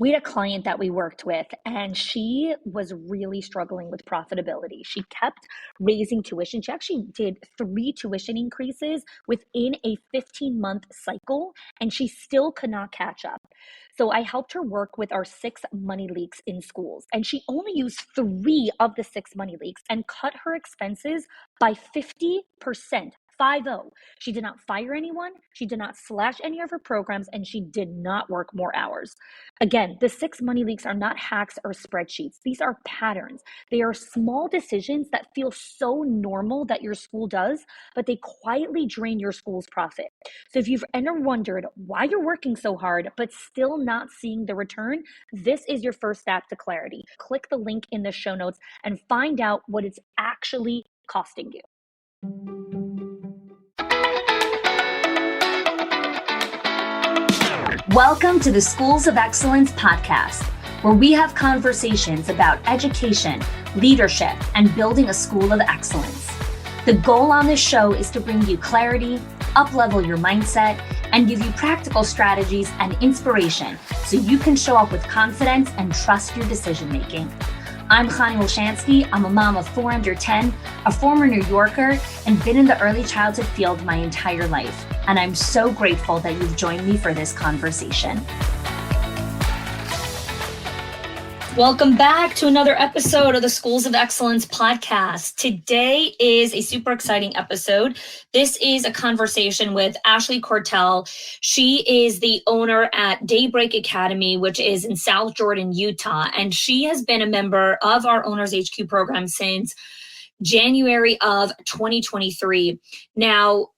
We had a client that we worked with, and she was really struggling with profitability. She kept raising tuition. She actually did 3 tuition increases within a 15-month cycle, and she still could not catch up. So I helped her work with our 6 money leaks in schools, and she only used 3 of the 6 money leaks and cut her expenses by 50%. 50. She did not fire anyone. She did not slash any of her programs, and she did not work more hours. Again, the 6 money leaks are not hacks or spreadsheets. These are patterns. They are small decisions that feel so normal that your school does, but they quietly drain your school's profit. So if you've ever wondered why you're working so hard, but still not seeing the return, this is your first step to clarity. Click the link in the show notes and find out what it's actually costing you. Welcome to the Schools of Excellence podcast, where we have conversations about education, leadership, and building a school of excellence. The goal on this show is to bring you clarity, up-level your mindset, and give you practical strategies and inspiration so you can show up with confidence and trust your decision-making. I'm Chani Wolshansky. I'm a mom of 4 under 10, a former New Yorker, and been in the early childhood field my entire life. And I'm so grateful that you've joined me for this conversation. Welcome back to another episode of the Schools of Excellence podcast. Today is a super exciting episode. This is a conversation with Ashley Corthell. She is the owner at Daybreak Academy, which is in South Jordan, Utah. And she has been a member of our Owners HQ program since January of 2023. Now,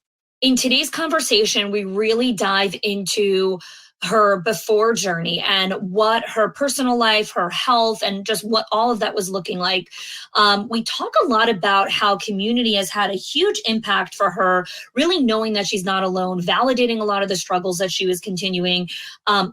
in today's conversation, we really dive into her before journey and what her personal life, her health, and just what all of that was looking like. We talk a lot about how community has had a huge impact for her, really knowing that she's not alone, validating a lot of the struggles that she was continuing,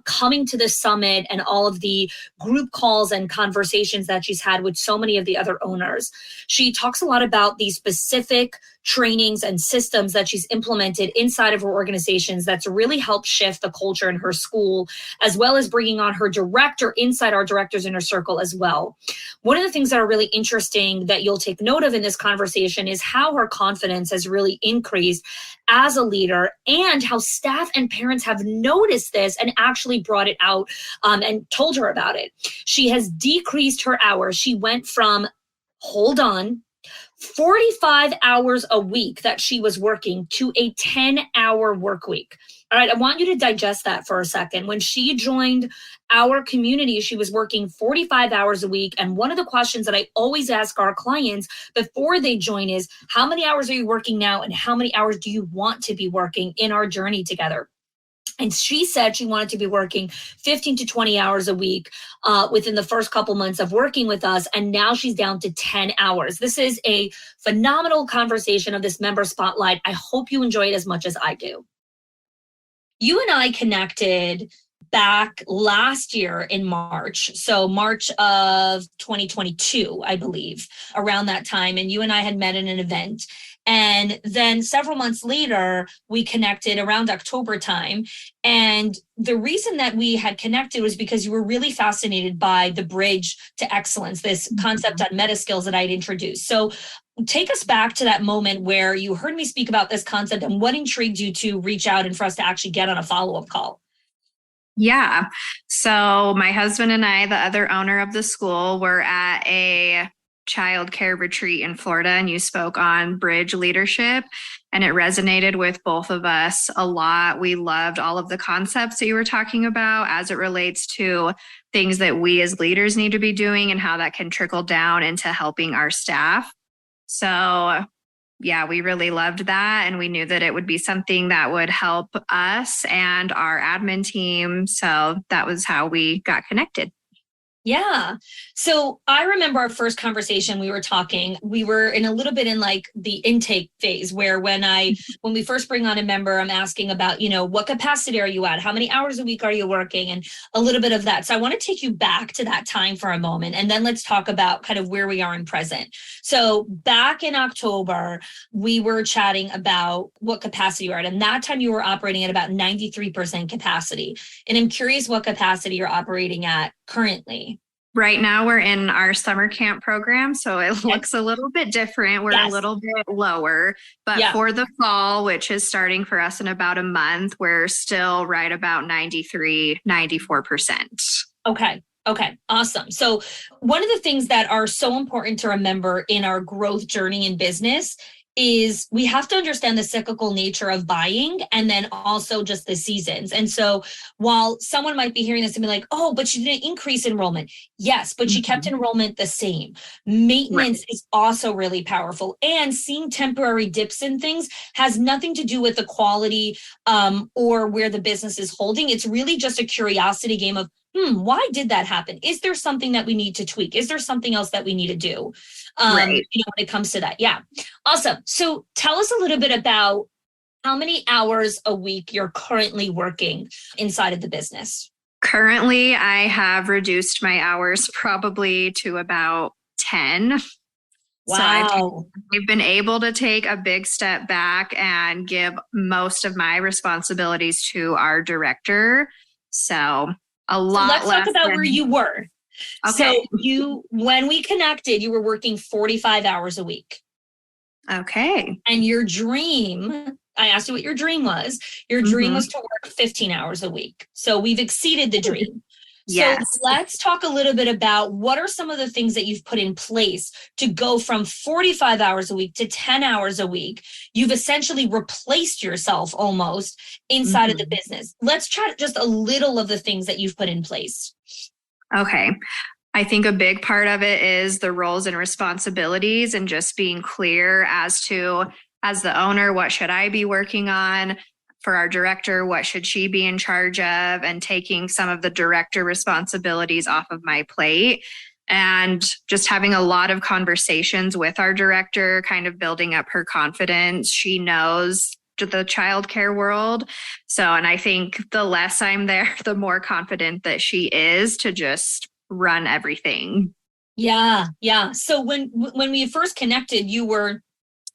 coming to the summit and all of the group calls and conversations that she's had with so many of the other owners. She talks a lot about the specific trainings and systems that she's implemented inside of her organizations that's really helped shift the culture in her school, as well as bringing on her director inside our directors inner circle as well. One of the things that are really interesting that you'll take note of in this conversation is how her confidence has really increased as a leader and how staff and parents have noticed this and actually brought it out and told her about it. She has decreased her hours. She went from, hold on, 45 hours a week that she was working to a 10-hour work week. All right, I want you to digest that for a second. When she joined our community, she was working 45 hours a week. And one of the questions that I always ask our clients before they join is, how many hours are you working now? And how many hours do you want to be working in our journey together? And she said she wanted to be working 15 to 20 hours a week within the first couple months of working with us. And now she's down to 10 hours. This is a phenomenal conversation of this member spotlight. I hope you enjoy it as much as I do. You and I connected back last year in March. So March of 2022, I believe, around that time. And you and I had met at an event. And then several months later, we connected around October time. And the reason that we had connected was because you were really fascinated by the bridge to excellence, this concept on meta skills that I'd introduced. So take us back to that moment where you heard me speak about this concept and what intrigued you to reach out and for us to actually get on a follow-up call. Yeah. So my husband and I, the other owner of the school, were at a child care retreat in Florida, and you spoke on bridge leadership, and it resonated with both of us a lot. We loved all of the concepts that you were talking about as it relates to things that we as leaders need to be doing and how that can trickle down into helping our staff. So yeah, we really loved that. And we knew that it would be something that would help us and our admin team. So that was how we got connected. Yeah. So I remember our first conversation, we were talking, we were in a little bit in like the intake phase where when we first bring on a member, I'm asking about, what capacity are you at? How many hours a week are you working? And a little bit of that. So I want to take you back to that time for a moment. And then let's talk about kind of where we are in present. So back in October, we were chatting about what capacity you're at. And that time you were operating at about 93% capacity. And I'm curious what capacity you're operating at currently. Right now we're in our summer camp program, so it looks a little bit different. We're a little bit lower, but for the fall, which is starting for us in about a month, we're still right about 94%. Okay. Awesome. So one of the things that are so important to remember in our growth journey in business is we have to understand the cyclical nature of buying and then also just the seasons. And so while someone might be hearing this and be like, oh, but she didn't increase enrollment. Yes, but she kept enrollment the same. Maintenance is also really powerful. And seeing temporary dips in things has nothing to do with the quality or where the business is holding. It's really just a curiosity game of, why did that happen? Is there something that we need to tweak? Is there something else that we need to do? When it comes to that. Yeah. Awesome. So tell us a little bit about how many hours a week you're currently working inside of the business. Currently, I have reduced my hours probably to about 10. Wow. So I've been able to take a big step back and give most of my responsibilities to our director. So let's talk about where you were. Okay. So when we connected, you were working 45 hours a week. Okay. And your dream, I asked you what your dream was. Your dream was to work 15 hours a week. So we've exceeded the dream. Yes. So let's talk a little bit about what are some of the things that you've put in place to go from 45 hours a week to 10 hours a week. You've essentially replaced yourself almost inside of the business. Let's chat just a little of the things that you've put in place. Okay. I think a big part of it is the roles and responsibilities and just being clear as to, as the owner, what should I be working on? For our director, what should she be in charge of? And taking some of the director responsibilities off of my plate. And just having a lot of conversations with our director, kind of building up her confidence. She knows the childcare world. And I think the less I'm there, the more confident that she is to just run everything. Yeah. So when we first connected, you were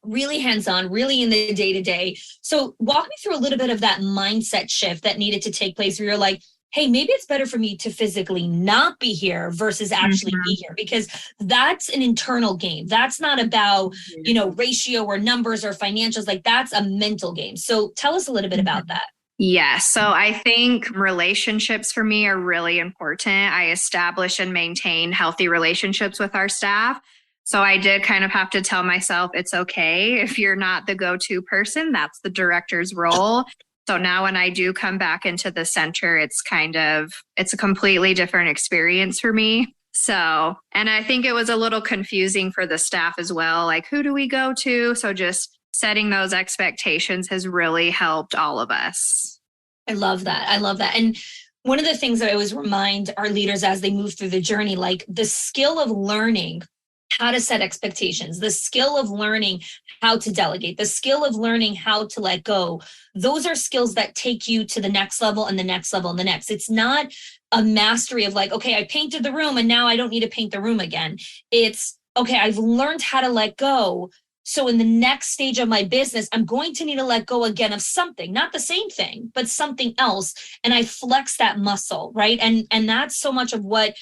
really hands-on, really in the day-to-day. So walk me through a little bit of that mindset shift that needed to take place where you're like, hey, maybe it's better for me to physically not be here versus actually be here, because that's an internal game. That's not about, ratio or numbers or financials. Like that's a mental game. So tell us a little bit about that. Yeah. So I think relationships for me are really important. I establish and maintain healthy relationships with our staff. So I did kind of have to tell myself, it's okay if you're not the go-to person, that's the director's role. So now when I do come back into the center, it's a completely different experience for me. And I think it was a little confusing for the staff as well. Like, who do we go to? So just setting those expectations has really helped all of us. I love that. And one of the things that I always remind our leaders as they move through the journey, like the skill of learning how to set expectations, the skill of learning how to delegate, the skill of learning how to let go. Those are skills that take you to the next level and the next level and the next. It's not a mastery of like, okay, I painted the room and now I don't need to paint the room again. It's, okay, I've learned how to let go. So in the next stage of my business, I'm going to need to let go again of something, not the same thing, but something else. And I flex that muscle, right? And that's so much of what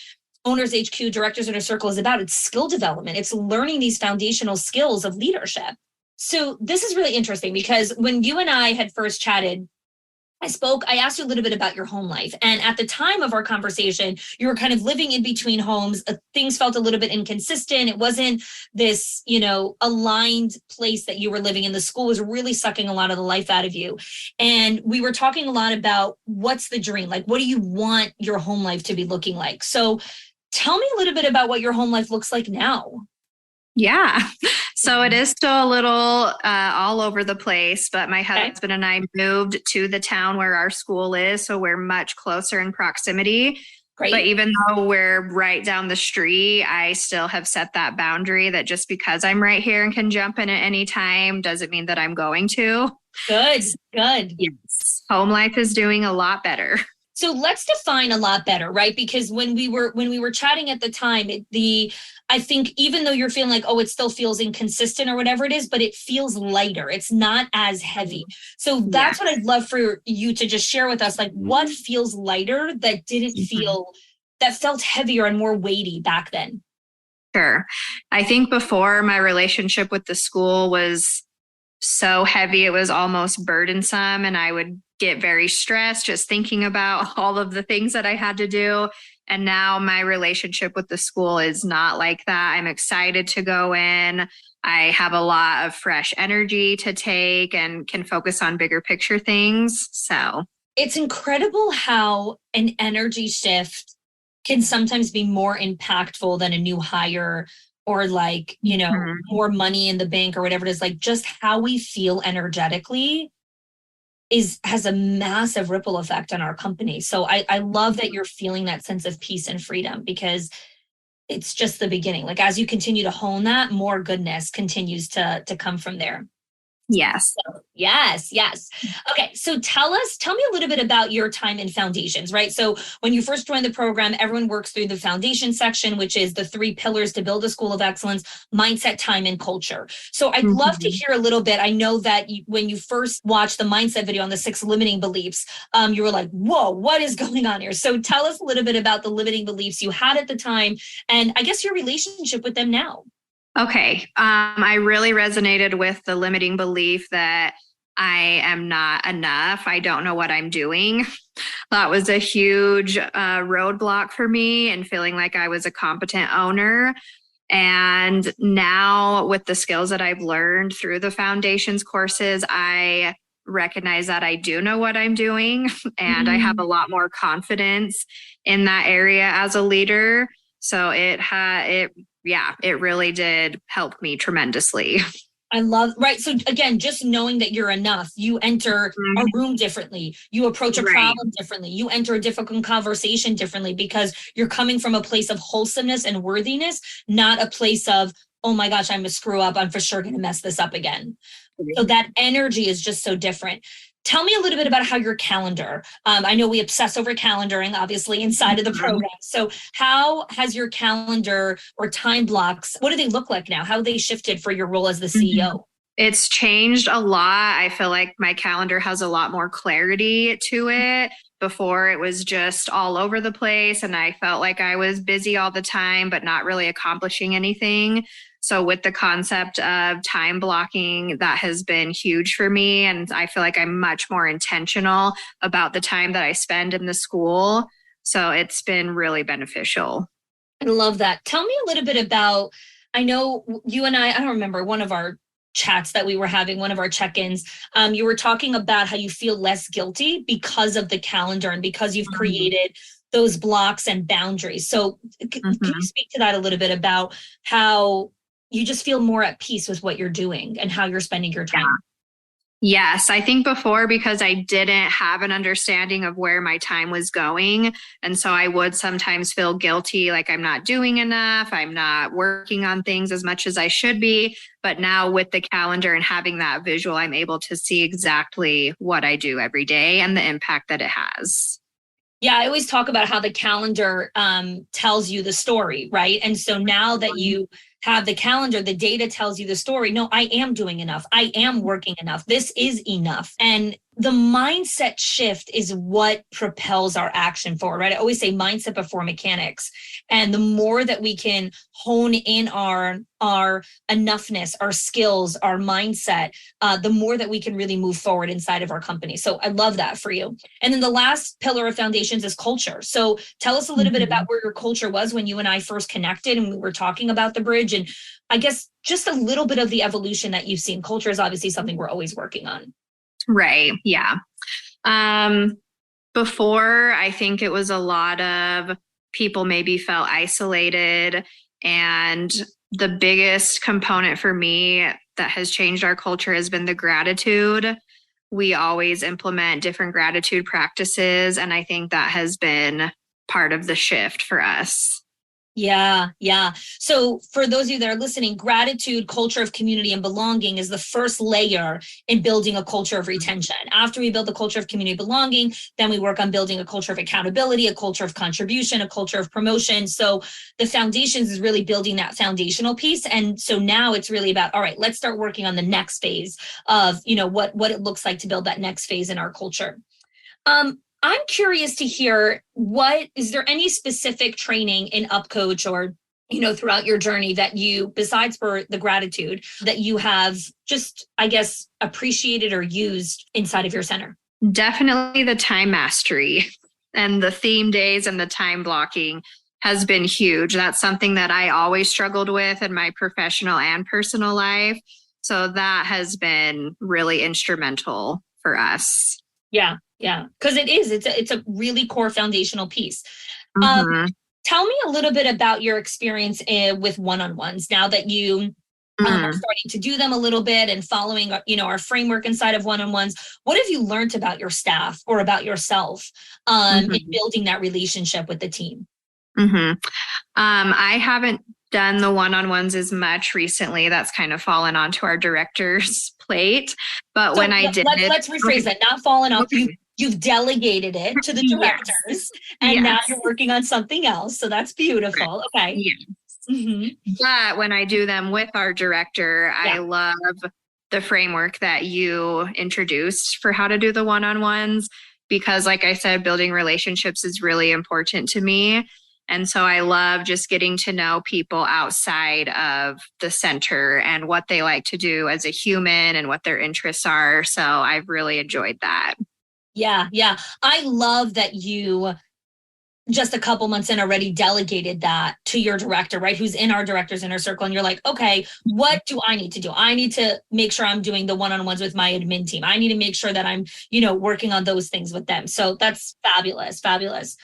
Owners HQ, Directors Inner Circle is about. It's skill development. It's learning these foundational skills of leadership. So this is really interesting because when you and I had first chatted, I asked you a little bit about your home life. And at the time of our conversation, you were kind of living in between homes. Things felt a little bit inconsistent. It wasn't this, aligned place that you were living in. The school was really sucking a lot of the life out of you. And we were talking a lot about what's the dream? Like, what do you want your home life to be looking like? So tell me a little bit about what your home life looks like now. Yeah. So it is still a little all over the place, but my husband and I moved to the town where our school is. So we're much closer in proximity. Great. But even though we're right down the street, I still have set that boundary that just because I'm right here and can jump in at any time doesn't mean that I'm going to. Good. Yes. Home life is doing a lot better. So let's define a lot better, right? Because when we were chatting at the time, I think even though you're feeling like, oh, it still feels inconsistent or whatever it is, but it feels lighter. It's not as heavy. So that's what I'd love for you to just share with us. Like, what feels lighter that didn't feel, that felt heavier and more weighty back then? Sure. I think before, my relationship with the school was so heavy, it was almost burdensome, and I would get very stressed just thinking about all of the things that I had to do. And now my relationship with the school is not like that. I'm excited to go in. I have a lot of fresh energy to take and can focus on bigger picture things. So it's incredible how an energy shift can sometimes be more impactful than a new hire or like, you know, more money in the bank or whatever it is. Like, just how we feel energetically has a massive ripple effect on our company. So I love that you're feeling that sense of peace and freedom, because it's just the beginning. Like, as you continue to hone that, more goodness continues to come from there. Yes. Yes. Okay. So tell me a little bit about your time in foundations, right? So when you first joined the program, everyone works through the foundation section, which is the 3 pillars to build a school of excellence: mindset, time, and culture. So I'd love to hear a little bit. I know that when you first watched the mindset video on the 6 limiting beliefs, you were like, whoa, what is going on here? So tell us a little bit about the limiting beliefs you had at the time, and I guess your relationship with them now. Okay. I really resonated with the limiting belief that I am not enough. I don't know what I'm doing. That was a huge roadblock for me, and feeling like I was a competent owner. And now, with the skills that I've learned through the foundations courses, I recognize that I do know what I'm doing, and I have a lot more confidence in that area as a leader. So it really did help me tremendously. I love, right. So again, just knowing that you're enough, you enter a room differently, you approach a problem differently, you enter a difficult conversation differently, because you're coming from a place of wholesomeness and worthiness, not a place of, oh my gosh, I'm a screw up, I'm for sure going to mess this up again. So that energy is just so different. Tell me a little bit about how your calendar, I know we obsess over calendaring, obviously, inside of the program. So how has your calendar or time blocks, what do they look like now? How have they shifted for your role as the CEO? It's changed a lot. I feel like my calendar has a lot more clarity to it. Before, it was just all over the place, and I felt like I was busy all the time, but not really accomplishing anything. So with the concept of time blocking, that has been huge for me. And I feel like I'm much more intentional about the time that I spend in the school. So it's been really beneficial. I love that. Tell me a little bit about, I know you and I don't remember, one of our chats that we were having, one of our check-ins, you were talking about how you feel less guilty because of the calendar and because you've created those blocks and boundaries. So can you speak to that a little bit about how you just feel more at peace with what you're doing and how you're spending your time? Yes, I think before, because I didn't have an understanding of where my time was going. And so I would sometimes feel guilty, like I'm not doing enough, I'm not working on things as much as I should be. But now with the calendar and having that visual, I'm able to see exactly what I do every day and the impact that it has. Yeah, I always talk about how the calendar tells you the story, right? And so now that you have the calendar, the data tells you the story. No, I am doing enough. I am working enough. This is enough. And the mindset shift is what propels our action forward, right? I always say mindset before mechanics. And the more that we can hone in our enoughness, our skills, our mindset, the more that we can really move forward inside of our company. So I love that for you. And then the last pillar of foundations is culture. So tell us a little bit about where your culture was when you and I first connected and we were talking about the bridge. And I guess just a little bit of the evolution that you've seen. Culture is obviously something we're always working on. Right. Yeah. Before, I think it was a lot of people maybe felt isolated. And the biggest component for me that has changed our culture has been the gratitude. We always implement different gratitude practices. And I think that has been part of the shift for us. Yeah, yeah. So for those of you that are listening, gratitude, culture of community and belonging is the first layer in building a culture of retention. After we build the culture of community belonging, then we work on building a culture of accountability, a culture of contribution, a culture of promotion. So the foundations is really building that foundational piece. And so now it's really about, all right, let's start working on the next phase of, what it looks like to build that next phase in our culture. I'm curious to hear, is there any specific training in UpCoach or, throughout your journey that you, besides for the gratitude, that you have just, I guess, appreciated or used inside of your center? Definitely the time mastery and the theme days and the time blocking has been huge. That's something that I always struggled with in my professional and personal life. So that has been really instrumental for us. Yeah. Yeah. Because it's a really core foundational piece. Mm-hmm. Tell me a little bit about your experience with one-on-ones now that you are starting to do them a little bit and following, our framework inside of one-on-ones. What have you learned about your staff or about yourself in building that relationship with the team? I haven't done the one-on-ones as much recently. That's kind of fallen onto our director's plate. But so when I did let's rephrase that. Not fallen off. You've delegated it to the directors, and now you're working on something else. So that's beautiful. Okay. Yes. But when I do them with our director, I love the framework that you introduced for how to do the one-on-ones, because like I said, building relationships is really important to me. And so I love just getting to know people outside of the center and what they like to do as a human and what their interests are. So I've really enjoyed that. Yeah. Yeah. I love that you just a couple months in already delegated that to your director, right? Who's in our director's inner circle. And you're like, okay, what do I need to do? I need to make sure I'm doing the one-on-ones with my admin team. I need to make sure that I'm, working on those things with them. So that's fabulous. Fabulous.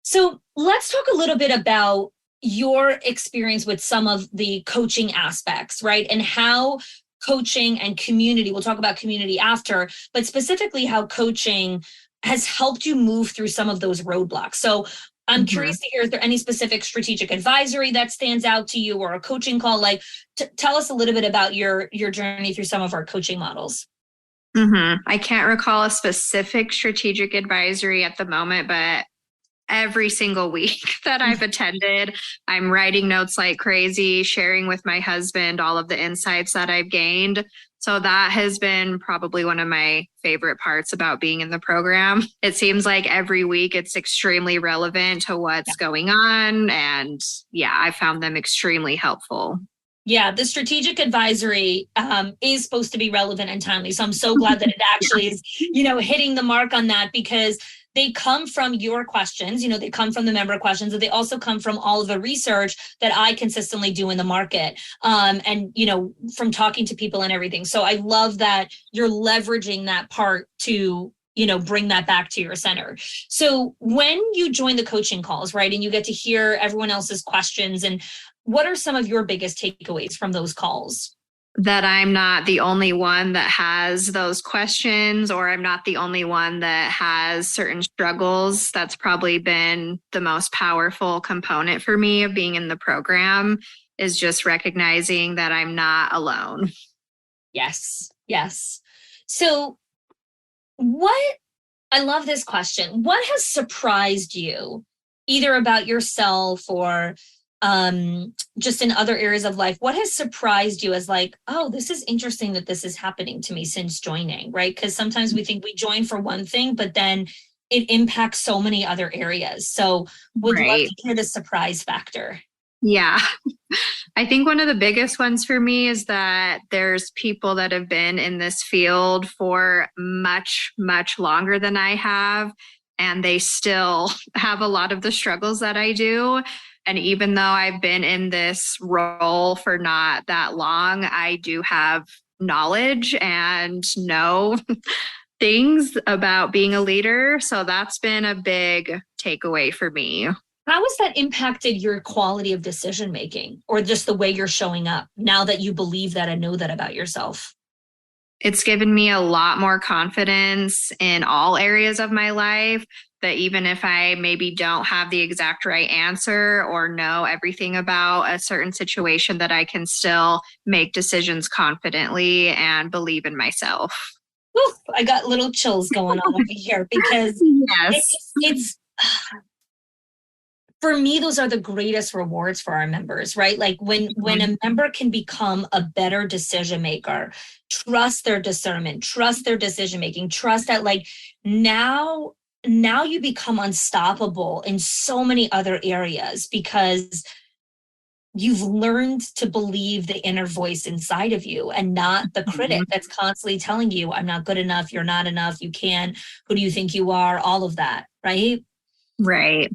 So let's talk a little bit about your experience with some of the coaching aspects, right? And how coaching and community, we'll talk about community after, but specifically how coaching has helped you move through some of those roadblocks. So I'm curious to hear, is there any specific strategic advisory that stands out to you or a coaching call? Like, tell us a little bit about your journey through some of our coaching models. I can't recall a specific strategic advisory at the moment, but every single week that I've attended, I'm writing notes like crazy, sharing with my husband all of the insights that I've gained. So that has been probably one of my favorite parts about being in the program. It seems like every week it's extremely relevant to what's going on. And I found them extremely helpful. Yeah, the strategic advisory is supposed to be relevant and timely. So I'm so glad that it actually is, hitting the mark on that, because they come from your questions, they come from the member questions, and they also come from all of the research that I consistently do in the market. And, from talking to people and everything. So I love that you're leveraging that part to, bring that back to your center. So when you join the coaching calls, right, and you get to hear everyone else's questions, and what are some of your biggest takeaways from those calls? That I'm not the only one that has those questions, or I'm not the only one that has certain struggles. That's probably been the most powerful component for me of being in the program, is just recognizing that I'm not alone. Yes. Yes. So I love this question. What has surprised you, either about yourself or just in other areas of life? What has surprised you as like, oh, this is interesting that this is happening to me since joining, right? Because sometimes we think we join for one thing, but then it impacts so many other areas. So would love to hear the surprise factor. Yeah. I think one of the biggest ones for me is that there's people that have been in this field for much, much longer than I have, and they still have a lot of the struggles that I do. And even though I've been in this role for not that long, I do have knowledge and know things about being a leader. So that's been a big takeaway for me. How has that impacted your quality of decision making, or just the way you're showing up now that you believe that and know that about yourself? It's given me a lot more confidence in all areas of my life, that even if I maybe don't have the exact right answer or know everything about a certain situation, that I can still make decisions confidently and believe in myself. Oof, I got little chills going on over here because Yes. it's for me, those are the greatest rewards for our members, right? Like when a member can become a better decision maker, trust their discernment, trust their decision making, trust that like now you become unstoppable in so many other areas because you've learned to believe the inner voice inside of you and not the critic that's constantly telling you, I'm not good enough, you're not enough, you can, who do you think you are, all of that, right? Right.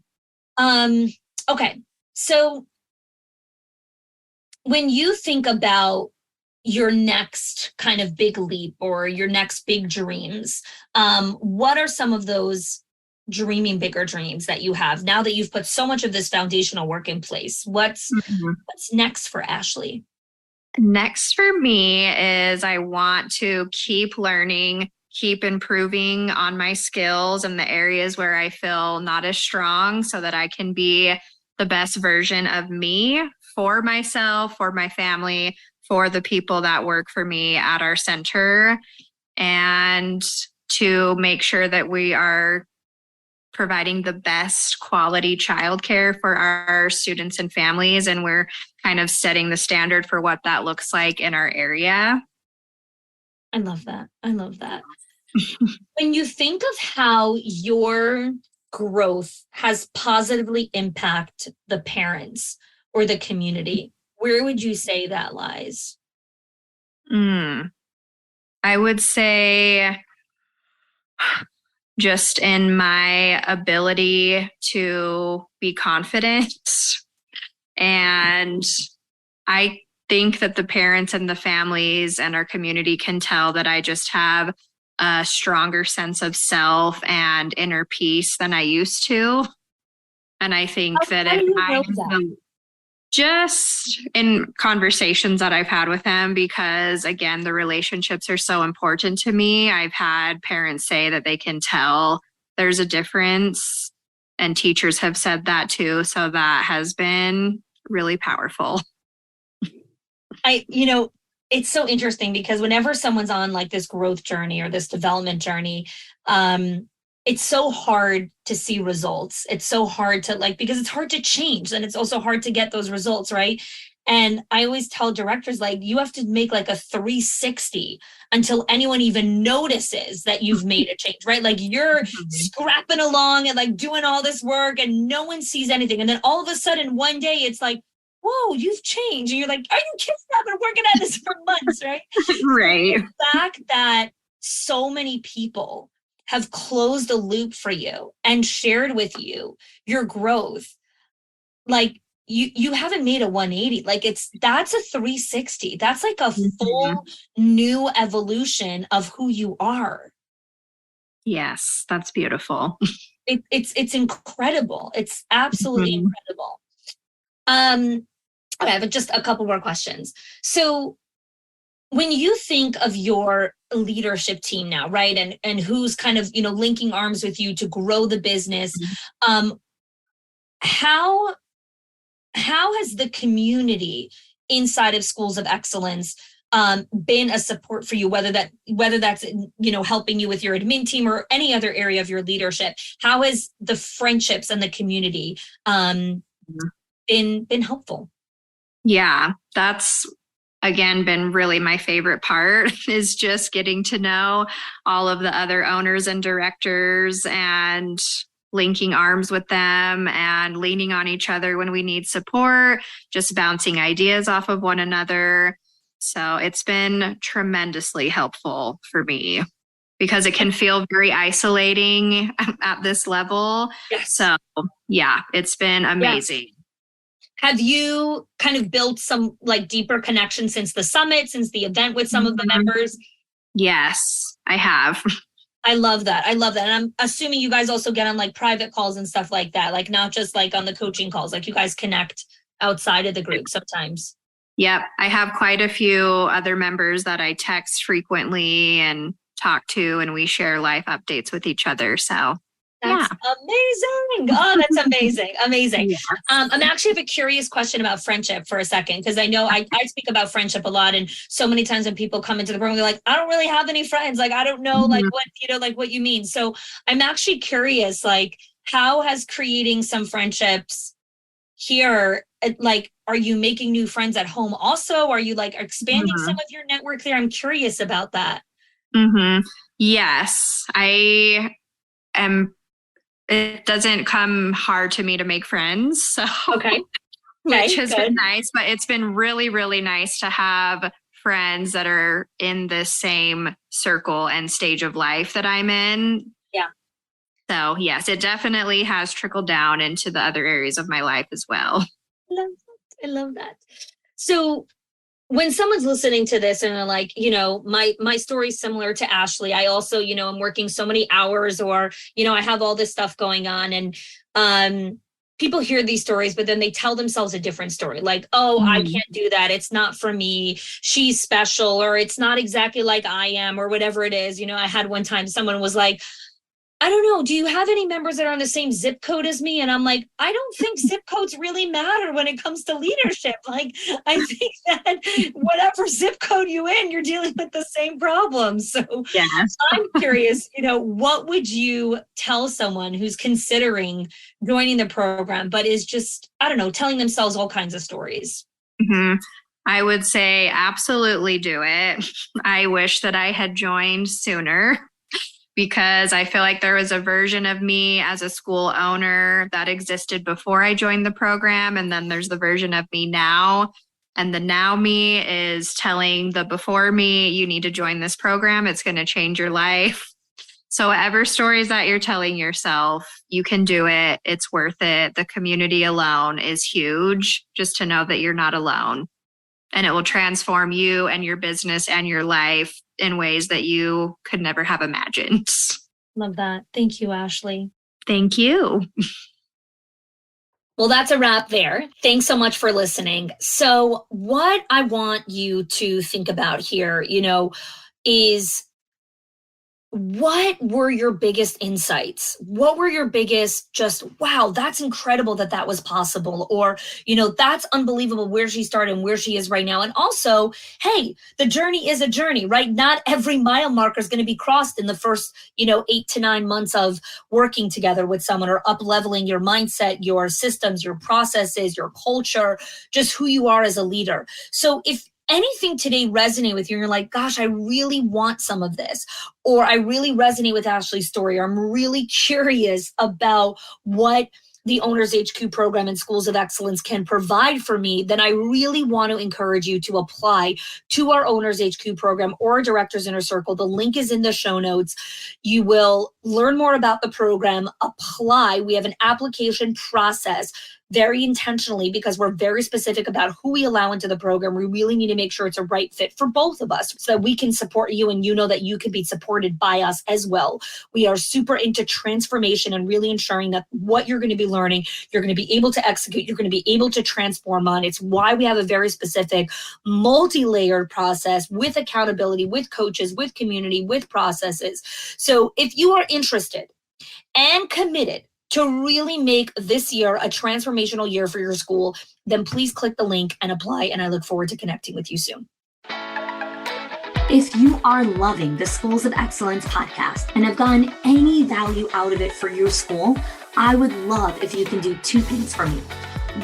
Okay. So when you think about your next kind of big leap or your next big dreams, what are some of those dreaming bigger dreams that you have now that you've put so much of this foundational work in place? What's next for Ashley? Next for me is I want to keep learning, keep improving on my skills in the areas where I feel not as strong so that I can be the best version of me for myself, for my family, for the people that work for me at our center, and to make sure that we are providing the best quality childcare for our students and families. And we're kind of setting the standard for what that looks like in our area. I love that. I love that. When you think of how your growth has positively impacted the parents or the community, where would you say that lies? I would say just in my ability to be confident. And I think that the parents and the families and our community can tell that I just have a stronger sense of self and inner peace than I used to. And I think that just in conversations that I've had with them, because again, the relationships are so important to me. I've had parents say that they can tell there's a difference, and teachers have said that too. So that has been really powerful. It's so interesting because whenever someone's on like this growth journey or this development journey, it's so hard to see results. It's so hard to because it's hard to change and it's also hard to get those results, right? And I always tell directors, you have to make like a 360 until anyone even notices that you've made a change, right? Like you're scrapping along and doing all this work and no one sees anything. And then all of a sudden one day it's like, whoa, you've changed. And you're like, are you kidding? I've been working at this for months, right? Right. The fact that so many people have closed a loop for you and shared with you your growth, you haven't made a 180. That's a 360. That's like a full new evolution of who you are. Yes, that's beautiful. It's incredible. It's absolutely incredible. Okay, I have just a couple more questions. So when you think of your leadership team now, right, and who's kind of linking arms with you to grow the business, how has the community inside of Schools of Excellence been a support for you, whether that's helping you with your admin team or any other area of your leadership? How has the friendships and the community been helpful? Yeah, that's again been really my favorite part, is just getting to know all of the other owners and directors and linking arms with them and leaning on each other when we need support, just bouncing ideas off of one another. So it's been tremendously helpful for me because it can feel very isolating at this level. Yes. So yeah, it's been amazing. Yeah. Have you kind of built some deeper connection since the summit, since the event with some of the members? Yes, I have. I love that. And I'm assuming you guys also get on private calls and stuff like that, not just on the coaching calls, you guys connect outside of the group sometimes. Yep. I have quite a few other members that I text frequently and talk to, and we share life updates with each other. So That's amazing. Oh, that's amazing. Amazing. Yeah. I'm actually have a curious question about friendship for a second, because I know I speak about friendship a lot. And so many times when people come into the program, they're like, I don't really have any friends. Like, I don't know, like Mhm. what, like what you mean. So I'm actually curious, like, how has creating some friendships here, like, are you making new friends at home also? Are you like expanding some Mhm. of your network there? I'm curious about that. Mhm. Yes, I am. It doesn't come hard to me to make friends, so Okay. which Okay. has been Good. nice, but it's been really, really nice to have friends that are in the same circle and stage of life that I'm in. Yeah. So, yes, it definitely has trickled down into the other areas of my life as well. Love that. I love that. So when someone's listening to this and they're like, my story's similar to Ashley. I also, I'm working so many hours, or, I have all this stuff going on. And people hear these stories, but then they tell themselves a different story. Like, oh, I Mhm. can't do that. It's not for me. She's special, or it's not exactly like I am, or whatever it is. I had one time someone was like, I don't know. Do you have any members that are on the same zip code as me? And I'm like, I don't think zip codes really matter when it comes to leadership. Like, I think that whatever zip code you in, you're dealing with the same problems. So Yes. I'm curious, what would you tell someone who's considering joining the program, but is just, I don't know, telling themselves all kinds of stories? Mhm. I would say absolutely do it. I wish that I had joined sooner, because I feel like there was a version of me as a school owner that existed before I joined the program. And then there's the version of me now. And the now me is telling the before me, you need to join this program. It's going to change your life. So, whatever stories that you're telling yourself, you can do it. It's worth it. The community alone is huge, just to know that you're not alone. And it will transform you and your business and your life in ways that you could never have imagined. Love that. Thank you, Ashley. Thank you. Well, that's a wrap there. Thanks so much for listening. So, what I want you to think about here, is what were your biggest insights? What were your biggest just, wow, that's incredible that that was possible? Or, that's unbelievable where she started and where she is right now. And also, hey, the journey is a journey, right? Not every mile marker is going to be crossed in the first, 8 to 9 months of working together with someone, or up leveling your mindset, your systems, your processes, your culture, just who you are as a leader. So if anything today resonate with you and you're like, gosh, I really want some of this, or I really resonate with Ashley's story, or I'm really curious about what the Owners HQ program and Schools of Excellence can provide for me, then I really want to encourage you to apply to our Owners HQ program or Directors Inner Circle. The link is in the show notes. You will learn more about the program, apply. We have an application process very intentionally, because we're very specific about who we allow into the program. We really need to make sure it's a right fit for both of us so that we can support you and you know that you can be supported by us as well. We are super into transformation and really ensuring that what you're going to be learning, you're going to be able to execute, you're going to be able to transform on. It's why we have a very specific multi-layered process with accountability, with coaches, with community, with processes. So if you are interested and committed to really make this year a transformational year for your school, then please click the link and apply. And I look forward to connecting with you soon. If you are loving the Schools of Excellence podcast and have gotten any value out of it for your school, I would love if you can do 2 things for me.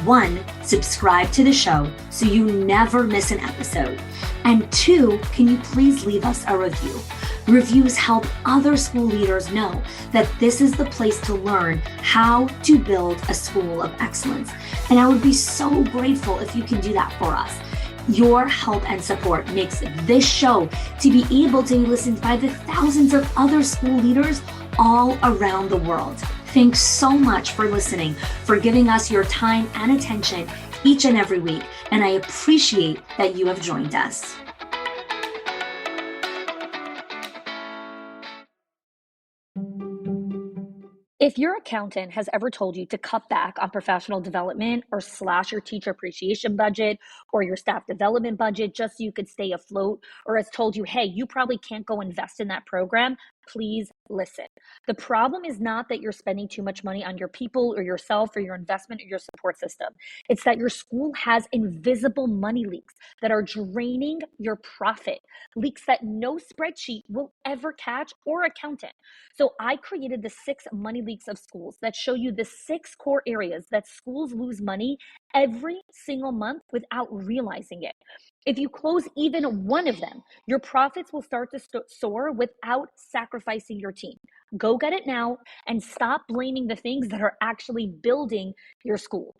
1, subscribe to the show so you never miss an episode. And 2, can you please leave us a review? Reviews help other school leaders know that this is the place to learn how to build a school of excellence. And I would be so grateful if you can do that for us. Your help and support makes this show to be able to be listened by the thousands of other school leaders all around the world. Thanks so much for listening, for giving us your time and attention each and every week. And I appreciate that you have joined us. If your accountant has ever told you to cut back on professional development or slash your teacher appreciation budget or your staff development budget just so you could stay afloat, or has told you, hey, you probably can't go invest in that program, please listen. The problem is not that you're spending too much money on your people or yourself or your investment or your support system. It's that your school has invisible money leaks that are draining your profit, leaks that no spreadsheet will ever catch or accountant. So I created the 6 money leaks of schools that show you the 6 core areas that schools lose money every single month without realizing it. If you close even one of them, your profits will start to soar without sacrificing your team. Go get it now and stop blaming the things that are actually building your school.